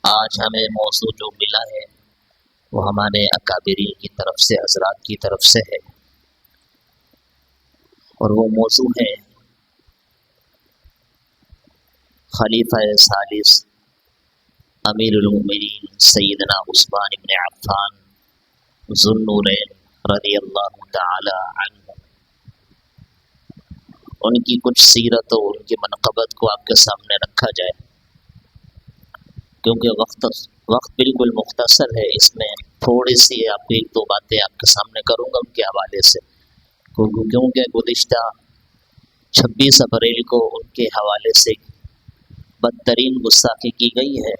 آج ہمیں موضوع جو ملا ہے وہ ہمارے اکابرین کی طرف سے، حضرات کی طرف سے ہے، اور وہ موضوع ہے خلیفہ ثالث امیر المومنین سیدنا عثمان بن عفان ذو النورین رضی اللہ تعالی عنہ، ان کی کچھ سیرت و ان کی منقبت کو آپ کے سامنے رکھا جائے، کیونکہ وقت بالکل مختصر ہے، اس میں تھوڑی سی آپ ایک دو باتیں آپ کے سامنے کروں گا ان کے حوالے سے، کیونکہ گزشتہ 26 اپریل کو ان کے حوالے سے بدترین گستاخی کی گئی ہے،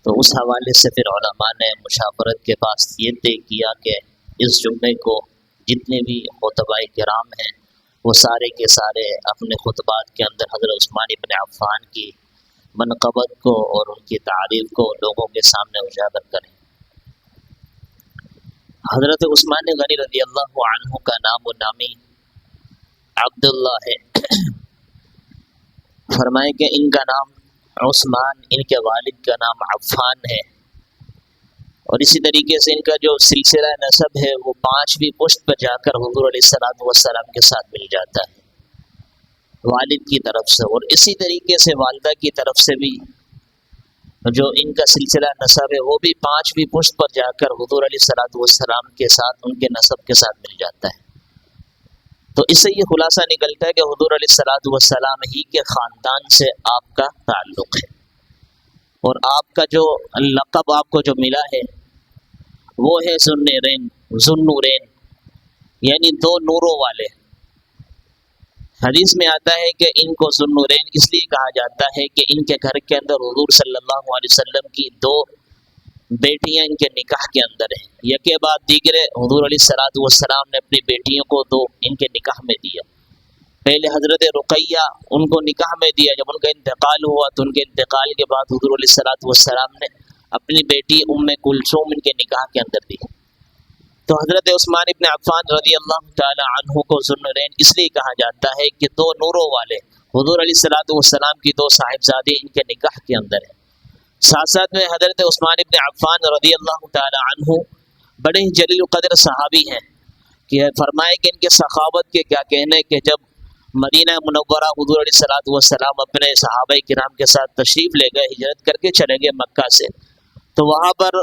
تو اس حوالے سے پھر علماء نے مشاورت کے پاس یہ طے کیا کہ اس جمعے کو جتنے بھی خطباء کرام ہیں وہ سارے کے سارے اپنے خطبات کے اندر حضرت عثمان بن عفان کی منقبت کو اور ان کی تعریف کو لوگوں کے سامنے اجاگر کریں۔ حضرت عثمان غنی رضی اللہ عنہ کا نام و نامی عبداللہ ہے، فرمائے کہ ان کا نام عثمان، ان کے والد کا نام عفان ہے، اور اسی طریقے سے ان کا جو سلسلہ نسب ہے وہ 5ویں پشت پر جا کر حضور علیہ الصلوۃ والسلام کے ساتھ مل جاتا ہے والد کی طرف سے، اور اسی طریقے سے والدہ کی طرف سے بھی جو ان کا سلسلہ نسب ہے وہ بھی 5ویں پشت پر جا کر حضور علیہ الصلوۃ والسلام کے ساتھ ان کے نسب کے ساتھ مل جاتا ہے۔ تو اس سے یہ خلاصہ نکلتا ہے کہ حضور علیہ الصلوۃ والسلام ہی کے خاندان سے آپ کا تعلق ہے، اور آپ کا جو لقب آپ کو جو ملا ہے وہ ہے ذو النورین، یعنی 2 نوروں والے۔ حدیث میں آتا ہے کہ ان کو ذو النورین اس لیے کہا جاتا ہے کہ ان کے گھر کے اندر حضور صلی اللہ علیہ وسلم کی 2 بیٹیاں ان کے نکاح کے اندر ہیں، یکے بعد دیگرے حضور علیہ الصلوۃ والسلام نے اپنی بیٹیوں کو 2 ان کے نکاح میں دیا۔ پہلے حضرت رقیہ ان کو نکاح میں دیا، جب ان کا انتقال ہوا تو ان کے انتقال کے بعد حضور علیہ الصلوۃ والسلام نے اپنی بیٹی ام کلثوم ان کے نکاح کے اندر دی۔ تو حضرت عثمان ابن عفان رضی اللہ تعالی عنہ کو ذو النورین اس لیے کہا جاتا ہے کہ 2 نوروں والے حضور علیہ الصلوۃ والسلام کی 2 صاحبزادے ان کے نکاح کے اندر ہیں۔ ساتھ ساتھ میں حضرت عثمان ابن عفان رضی اللہ تعالی عنہ بڑے ہی جلیل قدر صحابی ہیں، کہ فرمائے کہ ان کے سخاوت کے کیا کہنے کہ جب مدینہ منورہ حضور علیہ الصلوۃ والسلام اپنے صحابہ کرام کے ساتھ تشریف لے گئے، ہجرت کر کے چلے گئے مکہ سے، تو وہاں پر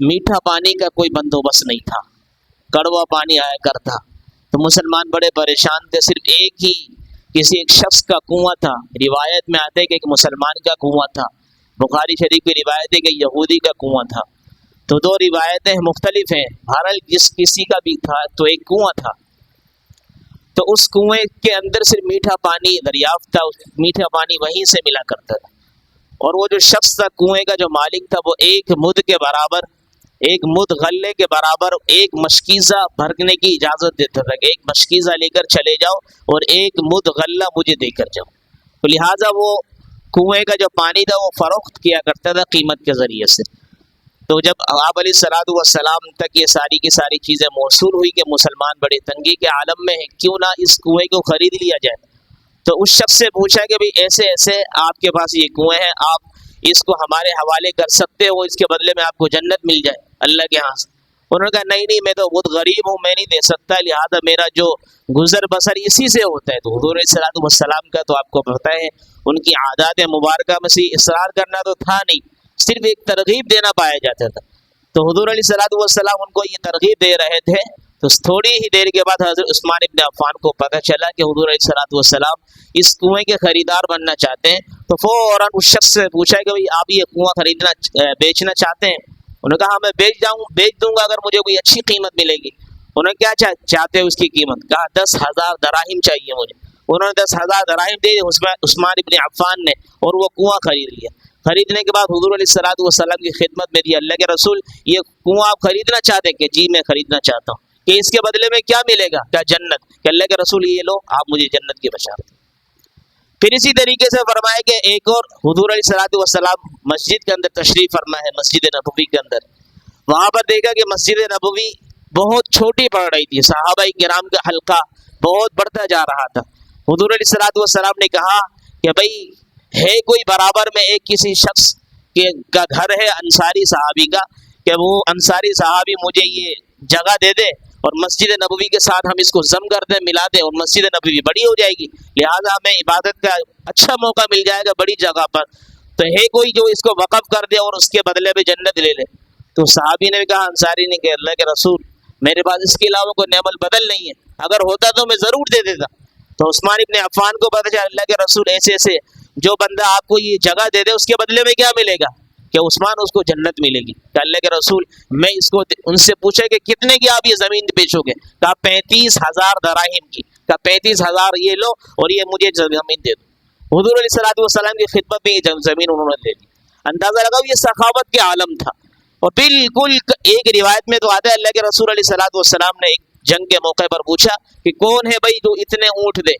میٹھا پانی کا کوئی بندوبست نہیں تھا، کڑوا پانی آیا کرتا، تو مسلمان بڑے پریشان تھے، صرف کسی ایک شخص کا کنواں تھا، روایت میں آتے کہ ایک مسلمان کا کنواں تھا، بخاری شریف کی روایت ہے کہ یہودی کا کنواں تھا، تو 2 روایتیں مختلف ہیں، بہرحال جس کسی کا بھی تھا تو ایک کنواں تھا، تو اس کنویں کے اندر صرف میٹھا پانی دریافت تھا، میٹھا پانی وہیں سے ملا کرتا تھا، اور وہ جو شخص تھا کنویں کا جو مالک تھا وہ ایک مد کے برابر، ایک مد غلے کے برابر ایک مشکیزہ بھرنے کی اجازت دیتا تھا کہ ایک مشکیزہ لے کر چلے جاؤ اور ایک مد غلہ مجھے دے کر جاؤ، تو لہٰذا وہ کنویں کا جو پانی تھا وہ فروخت کیا کرتا تھا قیمت کے ذریعے سے۔ تو جب آپ علیہ الصلوۃ والسلام تک یہ ساری کی ساری چیزیں موصول ہوئی کہ مسلمان بڑے تنگی کے عالم میں ہیں، کیوں نہ اس کنویں کو خرید لیا جائے، تو اس شخص سے پوچھا کہ بھئی ایسے ایسے آپ کے پاس یہ کنویں ہیں، آپ اس کو ہمارے حوالے کر سکتے ہو، اس کے بدلے میں آپ کو جنت مل جائے اللہ کے ہاں سے۔ انہوں نے کہا نہیں میں تو بہت غریب ہوں، میں نہیں دے سکتا، لہٰذا میرا جو گزر بسر اسی سے ہوتا ہے۔ تو حضور علیہ الصلوۃ والسلام کا تو آپ کو پتہ ہے ان کی عادات مبارکہ میں سے اصرار کرنا تو تھا نہیں، صرف ایک ترغیب دینا پایا جاتا تھا، تو حضور علیہ الصلوۃ والسلام ان کو یہ ترغیب دے رہے تھے، تو تھوڑی ہی دیر کے بعد حضرت عثمان ابن عفان کو پتہ چلا کہ حضور علیہ الصلوۃ والسلام اس کنویں کے خریدار بننا چاہتے ہیں، تو فوراً اس شخص سے پوچھا کہ بھئی آپ یہ کنواں بیچنا چاہتے ہیں؟ انہوں نے کہا میں بیچ دوں گا اگر مجھے کوئی اچھی قیمت ملے گی۔ انہوں نے کیا چاہتے ہیں اس کی قیمت؟ کہا 10,000 دراہم چاہیے مجھے۔ انہوں نے 10,000 دراہم دے عثمان ابن عفان نے، اور وہ کنواں خرید لیا۔ خریدنے کے بعد حضور علیہ الصلوۃ والسلام کی خدمت میں دی، اللہ کے رسول یہ کنواں آپ خریدنا چاہتے ہیں؟ کہ جی میں خریدنا چاہتا ہوں۔ کہ اس کے بدلے میں کیا ملے گا؟ کیا جنت؟ کہ اللہ کے رسول یہ لو آپ مجھے جنت کی بشارت۔ پھر اسی طریقے سے فرمایا کہ ایک اور حضور علیہ الصلوۃ والسلام مسجد کے اندر تشریف فرما ہے، مسجد نبوی کے اندر، وہاں پر دیکھا کہ مسجد نبوی بہت چھوٹی پڑ رہی تھی، صحابہ کرام کا حلقہ بہت بڑھتا جا رہا تھا۔ حضور علیہ الصلوۃ والسلام نے کہا کہ بھئی ہے کوئی برابر میں ایک کسی شخص کا گھر ہے انصاری صحابی کا کہ وہ انصاری صحابی مجھے یہ جگہ دے دے اور مسجد نبوی کے ساتھ ہم اس کو ضم کر دیں ملا دیں اور مسجد نبوی بڑی ہو جائے گی، لہٰذا ہمیں عبادت کا اچھا موقع مل جائے گا بڑی جگہ پر، تو ہے کوئی جو اس کو وقف کر دے اور اس کے بدلے میں جنت لے لے؟ تو صحابی نے بھی کہا، انصاری نے کہ اللہ کے رسول میرے پاس اس کے علاوہ کوئی نعم البدل نہیں ہے، اگر ہوتا تو میں ضرور دے دیتا۔ تو عثمان ابن عفان کو پتہ چلا اللہ کے رسول ایسے ایسے جو بندہ آپ کو یہ جگہ دے دے اس کے بدلے میں کیا ملے گا، کہ عثمان اس کو جنت ملے گی۔ کہ اللہ کے رسول میں اس کو ان سے پوچھے کہ کتنے کی آپ یہ زمین بیچو گے؟ کہا 35,000 دراہم کی، کہا 35,000 یہ لو اور یہ مجھے زمین دے دو۔ حضور علیہ الصلوۃ والسلام کی خدمت میں یہ زمین انہوں نے لے لی۔ اندازہ لگاؤ یہ سخاوت کے عالم تھا۔ اور بالکل ایک روایت میں تو آتا ہے اللہ کے رسول علیہ الصلوۃ والسلام نے ایک جنگ کے موقع پر پوچھا کہ کون ہے بھائی جو اتنے اونٹ دے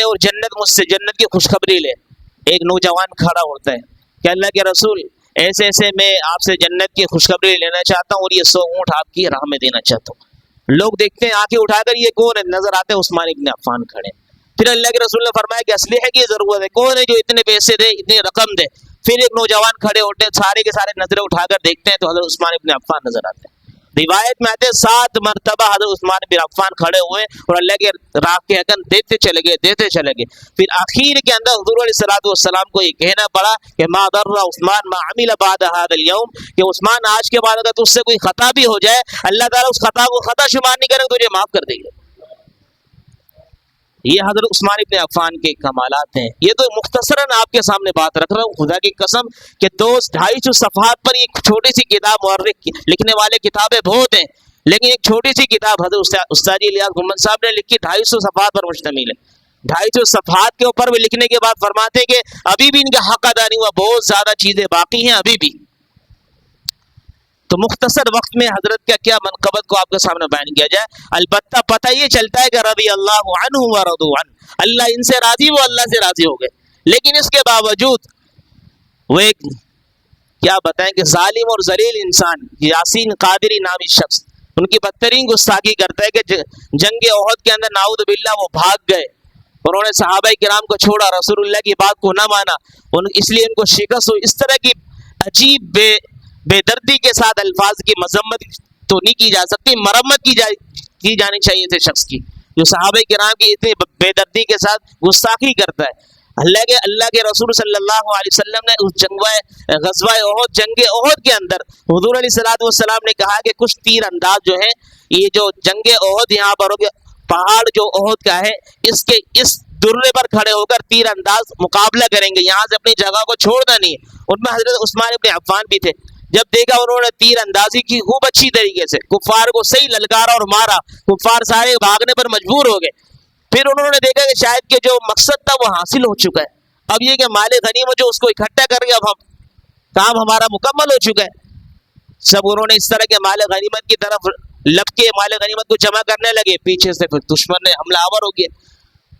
اور جنت مجھ سے جنت کی خوشخبری لے۔ ایک نوجوان کھڑا ہوتا ہے کہ اللہ کے رسول ایسے ایسے میں آپ سے جنت کی خوشخبری لینا چاہتا ہوں اور یہ 100 اونٹ آپ کی راہ میں دینا چاہتا ہوں۔ لوگ دیکھتے ہیں آنکھیں اٹھا کر یہ کون ہے، نظر آتے ہیں عثمان ابن عفان کھڑے۔ پھر اللہ کے رسول نے فرمایا کہ اسلحے کی ضرورت ہے، کون ہے جو اتنے پیسے دے اتنی رقم دے؟ پھر ایک نوجوان کھڑے ہوتے ہیں، سارے کے سارے نظریں اٹھا کر دیکھتے ہیں تو حضرت عثمان ابن عفان نظر آتے ہیں۔ روایت میں آتے 7 مرتبہ حضرت عثمان بن عفان کھڑے ہوئے اور اللہ کے راہ کے حقاً دیتے چلے گئے۔ پھر آخر کے اندر حضور علیہ الصلوۃ والسلام کو یہ کہنا پڑا کہ ما ضر عثمان ما عمل بعد هذا اليوم، کہ عثمان آج کے بعد اگر تجھ سے کوئی خطا بھی ہو جائے اللہ تعالیٰ اس خطا کو خطا شمار نہیں کرے گا، تجھے معاف کر دے گا۔ یہ حضرت عثمان ابن عفان کے کمالات ہیں۔ یہ تو مختصراً آپ کے سامنے بات رکھ رہا ہوں، خدا کی قسم کہ 250 صفحات پر ایک چھوٹی سی کتاب مورخ لکھنے والے کتابیں بہت ہیں، لیکن ایک چھوٹی سی کتاب حضرت استاد الیاس گھمن صاحب نے لکھی 250 صفحات پر مشتمل ہے۔ 250 صفحات کے اوپر بھی لکھنے کے بعد فرماتے ہیں کہ ابھی بھی ان کا حق ادا نہیں ہوا، بہت زیادہ چیزیں باقی ہیں ابھی بھی۔ تو مختصر وقت میں حضرت کا کیا منقبت کو آپ کے سامنے بیان کیا جائے، البتہ پتہ یہ چلتا ہے کہ رضی اللہ عنہ ورضوا عنہ، اللہ ان سے راضی، وہ اللہ سے راضی ہو گئے، لیکن اس کے باوجود وہ ایک کیا بتائیں کہ ظالم اور ذلیل انسان یاسین قادری نامی شخص ان کی بدترین گستاخی کرتا ہے کہ جنگ احد کے اندر نعوذ باللہ وہ بھاگ گئے، انہوں نے صحابہ کرام کو چھوڑا، رسول اللہ کی بات کو نہ مانا، اس لیے ان کو شکست ہوئی۔ اس طرح کی عجیب بے دردی کے ساتھ الفاظ کی مذمت تو نہیں کی جا سکتی، مرمت کی جانی چاہیے تھے شخص کی جو صحابہ کرام کی اتنی بے دردی کے ساتھ گستاخی کرتا ہے۔ اللہ کے رسول صلی اللہ علیہ وسلم نے اس غزوہ احد، جنگ احد کے اندر حضور علیہ الصلوۃ والسلام نے کہا کہ کچھ تیر انداز جو ہیں، یہ جو جنگ احد یہاں پر ہو گیا، پہاڑ جو احد کا ہے اس کے اس درے پر کھڑے ہو کر تیر انداز مقابلہ کریں گے، یہاں سے اپنی جگہ کو چھوڑنا نہیں ہے۔ ان میں حضرت عثمان ابن عفان بھی تھے۔ جب دیکھا انہوں نے تیر اندازی کی خوب اچھی طریقے سے، کفار کو صحیح للکارا اور مارا، کفار سارے بھاگنے پر مجبور ہو گئے۔ پھر انہوں نے دیکھا کہ شاید کہ جو مقصد تھا وہ حاصل ہو چکا ہے، اب یہ کہ مال غنیمت جو اس کو اکٹھا کر کے اب ہم کام ہمارا مکمل ہو چکا ہے۔ سب انہوں نے اس طرح کے مال غنیمت کی طرف لپ کے مال غنیمت کو جمع کرنے لگے، پیچھے سے پھر دشمن نے حملہ آور ہو گیا،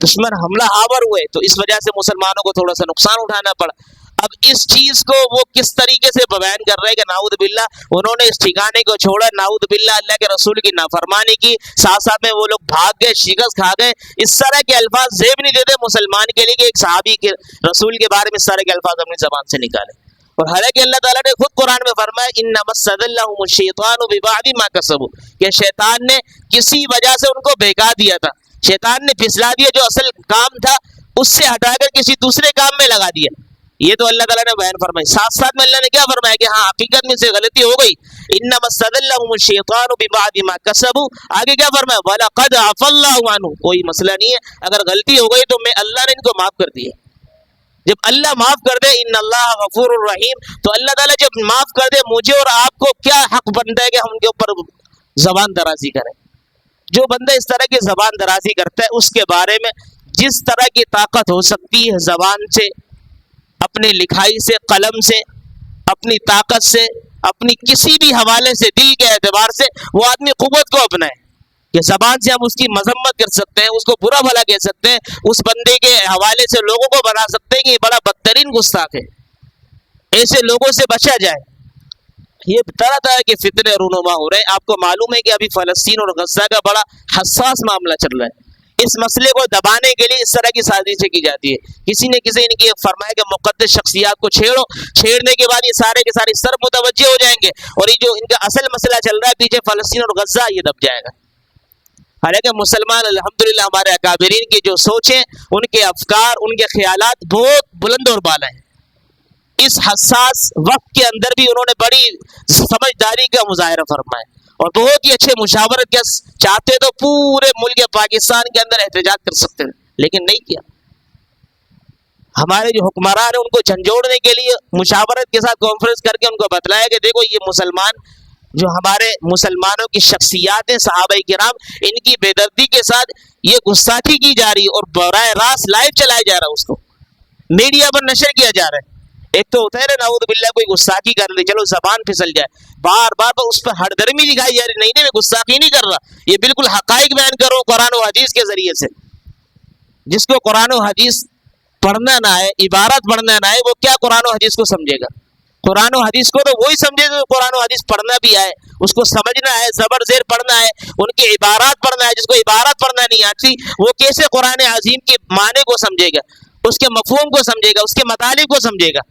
دشمن حملہ آور ہوئے تو اس وجہ سے مسلمانوں کو تھوڑا سا نقصان اٹھانا پڑا۔ اب اس چیز کو وہ کس طریقے سے بیان کر رہے ہیں کہ نعوذ باللہ انہوں نے اس ٹھکانے کو چھوڑا، نعوذ باللہ اللہ کے رسول کی نافرمانی کی، ساتھ ساتھ میں وہ لوگ بھاگ گئے، شکست کھا گئے۔ اس طرح کے الفاظ زیب نہیں دیتے مسلمان کے لیے کہ ایک صحابی کے رسول کے بارے میں اس طرح کے الفاظ اپنی زبان سے نکالے۔ اور حالانکہ اللہ تعالیٰ نے خود قرآن میں فرمایا انما استزلهم الشیطان ببعض ما کسبوا، کہ شیطان نے کسی وجہ سے ان کو بہکا دیا تھا، شیطان نے پھسلا دیا، جو اصل کام تھا اس سے ہٹا کر کسی دوسرے کام میں لگا دیا۔ یہ تو اللہ تعالیٰ نے بیان فرمایا، ساتھ ساتھ میں اللہ نے کیا فرمایا کہ ہاں حقیقت میں سے غلطی ہو گئی، انما استزلهم الشیطان ببعض ما کسبوا، آگے کیا فرمایا وَلَقَدْ عَفَا اللَّهُ عَنْهُ، کوئی مسئلہ نہیں ہے، اگر غلطی ہو گئی تو میں اللہ نے ان کو معاف کر دیا۔ جب اللہ معاف کر دے ان اللہ غفور الرحیم، تو اللہ تعالیٰ جب معاف کر دے مجھے اور آپ کو کیا حق بنتا ہے کہ ہم ان کے اوپر زبان درازی کریں؟ جو بندہ اس طرح کی زبان درازی کرتا ہے اس کے بارے میں جس طرح کی طاقت ہو سکتی ہے زبان سے، اپنے لکھائی سے، قلم سے، اپنی طاقت سے، اپنی کسی بھی حوالے سے، دل کے اعتبار سے وہ آدمی قوت کو اپنائے کہ زبان سے ہم اس کی مذمت کر سکتے ہیں، اس کو برا بھلا کہہ سکتے ہیں، اس بندے کے حوالے سے لوگوں کو بنا سکتے ہیں کہ یہ بڑا بدترین گستاخ ہے، ایسے لوگوں سے بچا جائے۔ یہ طرح طرح کے فتنے رونما ہو رہے ہیں۔ آپ کو معلوم ہے کہ ابھی فلسطین اور غزہ کا بڑا حساس معاملہ چل رہا ہے، اس مسئلے کو دبانے کے لیے اس طرح کی سازشیں کی جاتی ہے. کسی نے ان کی فرمایا کہ مقدس شخصیات کو چھیڑنے کے بعد یہ سارے کے سارے سر متوجہ ہو جائیں گے اور یہ جو ان کا اصل مسئلہ چل رہا ہے پیچھے فلسطین اور غزہ یہ دب جائے گا. حالانکہ مسلمان الحمدللہ ہمارے اکابرین کی جو سوچیں، ان کے افکار، ان کے خیالات بہت بلند اور بالا ہیں. اس حساس وقت کے اندر بھی انہوں نے بڑی سمجھداری کا مظاہرہ فرمایا اور بہت ہی اچھے مشاورت کے چاہتے تو پورے ملک پاکستان کے اندر احتجاج کر سکتے تھے، لیکن نہیں کیا. ہمارے جو حکمران ہیں ان کو جھنجھوڑنے کے لیے مشاورت کے ساتھ کانفرنس کر کے ان کو بتلایا کہ دیکھو یہ مسلمان جو ہمارے مسلمانوں کی شخصیات ہیں، صحابہ کرام، ان کی بے دردی کے ساتھ یہ گستاخی کی جا رہی ہے اور براہ راست لائیو چلایا جا رہا ہے، اس کو میڈیا پر نشر کیا جا رہا ہے. ایک تو ہوتا ہے نا نعوذ باللہ کوئی گستاخی کر لی، چلو زبان پھسل جائے، بار بار اس پر ہر درمی دکھائی جا رہی، نہیں میں گستاخی نہیں کر رہا، یہ بالکل حقائق بیان کرو قرآن و حدیث کے ذریعے سے. جس کو قرآن و حدیث پڑھنا نہ آئے، عبارت پڑھنا نہ آئے، وہ کیا قرآن و حدیث کو سمجھے گا؟ قرآن و حدیث کو تو وہی سمجھے جو قرآن و حدیث پڑھنا بھی آئے، اس کو سمجھنا ہے، زبر زیر پڑھنا ہے، ان کی عبارات پڑھنا ہے. جس کو عبارات پڑھنا نہیں آتی وہ کیسے قرآن عظیم کے معنی کو سمجھے گا، اس کے مفہوم کو سمجھے گا، اس کے مطالب کو سمجھے گا؟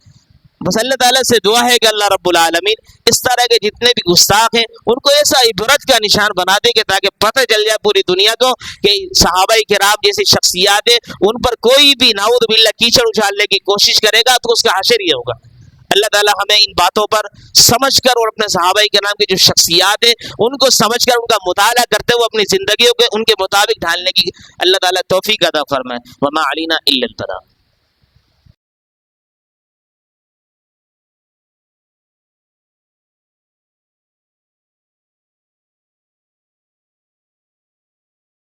بس اللہ تعالیٰ سے دعا ہے کہ اللہ رب العالمین اس طرح کے جتنے بھی گستاخ ہیں ان کو ایسا عبرت کا نشان بنا دے کہ تاکہ پتہ چل جائے پوری دنیا کو کہ صحابہ کرام جیسی شخصیات ہیں، ان پر کوئی بھی نعوذ باللہ کیچڑ اچھالنے کی کوشش کرے گا تو اس کا حشر یہ ہوگا. اللہ تعالیٰ ہمیں ان باتوں پر سمجھ کر اور اپنے صحابہ کرام کی جو شخصیات ہیں ان کو سمجھ کر ان کا مطالعہ کرتے ہوئے اپنی زندگیوں کے ان کے مطابق ڈھالنے کی اللہ تعالیٰ توفیق عطا فرمائے. وما علینا الا البلاغ.